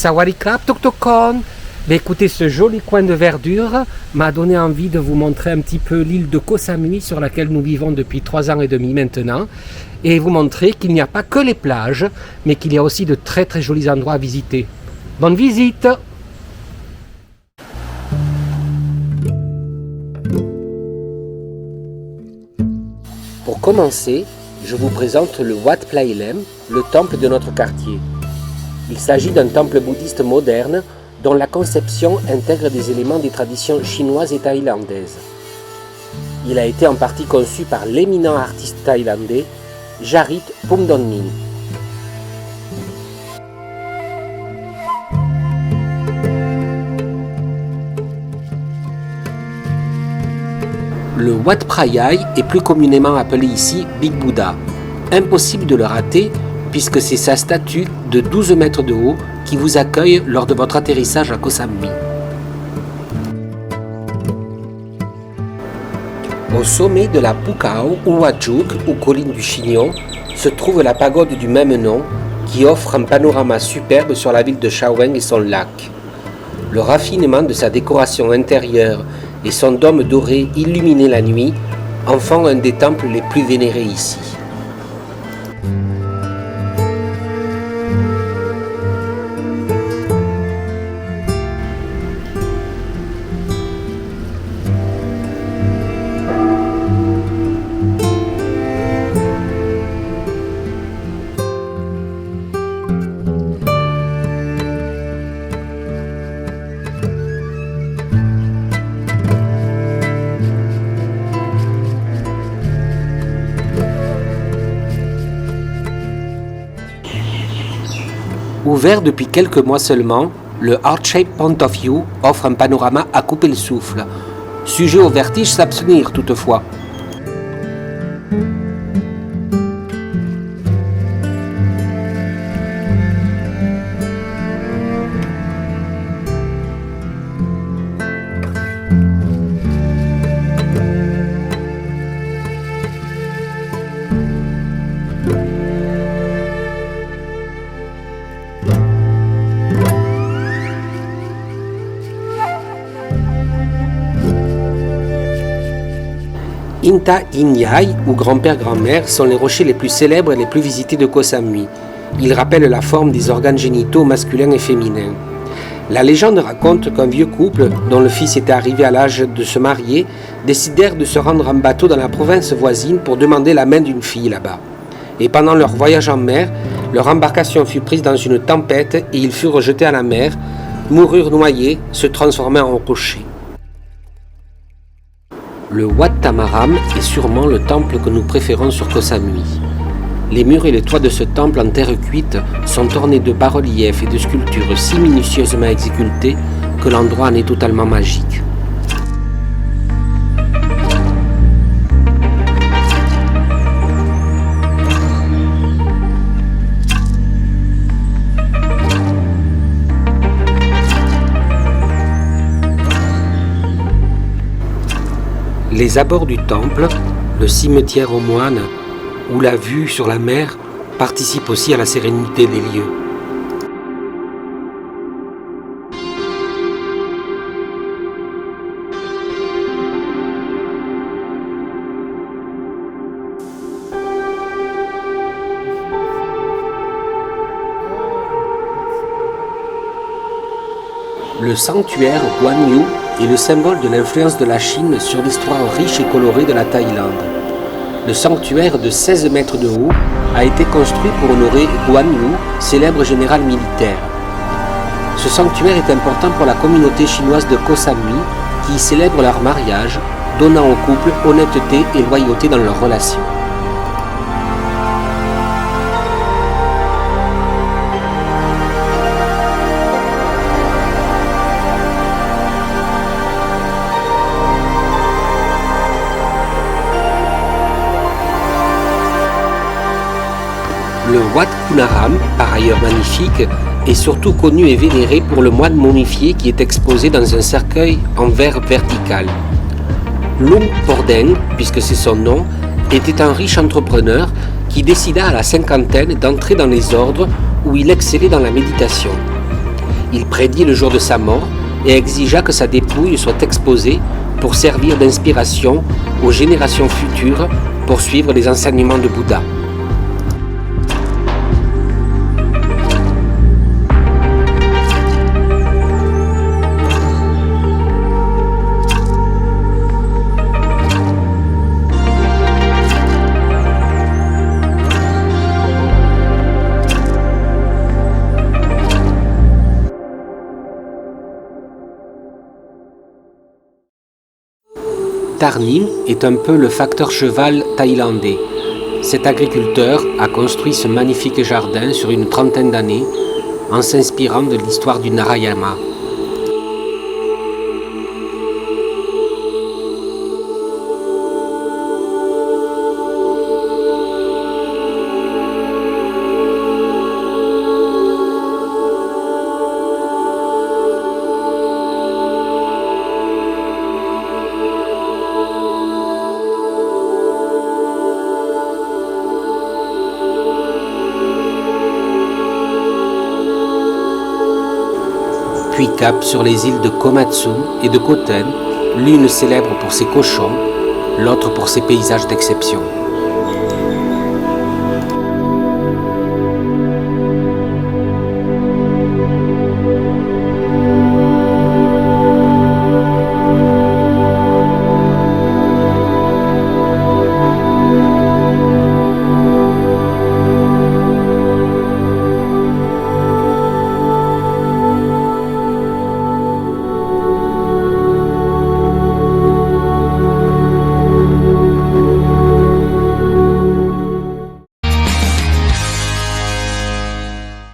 Sawadee-krap, Toktokon. Écoutez, ce joli coin de verdure m'a donné envie de vous montrer un petit peu l'île de Koh Samui sur laquelle nous vivons depuis 3 ans et demi maintenant, et vous montrer qu'il n'y a pas que les plages, mais qu'il y a aussi de très très jolis endroits à visiter. Bonne visite! Pour commencer, je vous présente le Wat Plai Lem, le temple de notre quartier. Il s'agit d'un temple bouddhiste moderne dont la conception intègre des éléments des traditions chinoises et thaïlandaises. Il a été en partie conçu par l'éminent artiste thaïlandais Jarit Phumdonmin. Le Wat Phra-Yai est plus communément appelé ici Big Buddha. Impossible de le rater puisque c'est sa statue de 12 mètres de haut qui vous accueille lors de votre atterrissage à Koh Samui. Au sommet de la Pukao Uwajuk, ou colline du Chignon, se trouve la pagode du même nom qui offre un panorama superbe sur la ville de Chaweng et son lac. Le raffinement de sa décoration intérieure et son dôme doré illuminé la nuit en font un des temples les plus vénérés ici. Ouvert depuis quelques mois seulement, le Heart-Shaped Point of View offre un panorama à couper le souffle. Sujet au vertige s'abstenir toutefois. Inta Inyai, ou grand-père-grand-mère, sont les rochers les plus célèbres et les plus visités de Koh Samui. Ils rappellent la forme des organes génitaux masculins et féminins. La légende raconte qu'un vieux couple, dont le fils était arrivé à l'âge de se marier, décidèrent de se rendre en bateau dans la province voisine pour demander la main d'une fille là-bas. Et pendant leur voyage en mer, leur embarcation fut prise dans une tempête et ils furent jetés à la mer, moururent noyés, se transformant en rochers. Le Wat Tamaram est sûrement le temple que nous préférons sur Koh Samui. Les murs et les toits de ce temple en terre cuite sont ornés de bas-reliefs et de sculptures si minutieusement exécutées que l'endroit en est totalement magique. Les abords du temple, le cimetière aux moines ou la vue sur la mer participent aussi à la sérénité des lieux. Le sanctuaire Guan Yu est le symbole de l'influence de la Chine sur l'histoire riche et colorée de la Thaïlande. Le sanctuaire de 16 mètres de haut a été construit pour honorer Guan Yu, célèbre général militaire. Ce sanctuaire est important pour la communauté chinoise de Koh Samui qui y célèbre leur mariage, donnant au couple honnêteté et loyauté dans leurs relations. Le Wat Kunaram, par ailleurs magnifique, est surtout connu et vénéré pour le moine momifié qui est exposé dans un cercueil en verre vertical. Lung Pordeng, puisque c'est son nom, était un riche entrepreneur qui décida à la cinquantaine d'entrer dans les ordres où il excellait dans la méditation. Il prédit le jour de sa mort et exigea que sa dépouille soit exposée pour servir d'inspiration aux générations futures pour suivre les enseignements de Bouddha. Tarnim est un peu le facteur cheval thaïlandais. Cet agriculteur a construit ce magnifique jardin sur une trentaine d'années en s'inspirant de l'histoire du Narayana. Puis cap sur les îles de Komatsu et de Koten, l'une célèbre pour ses cochons, l'autre pour ses paysages d'exception.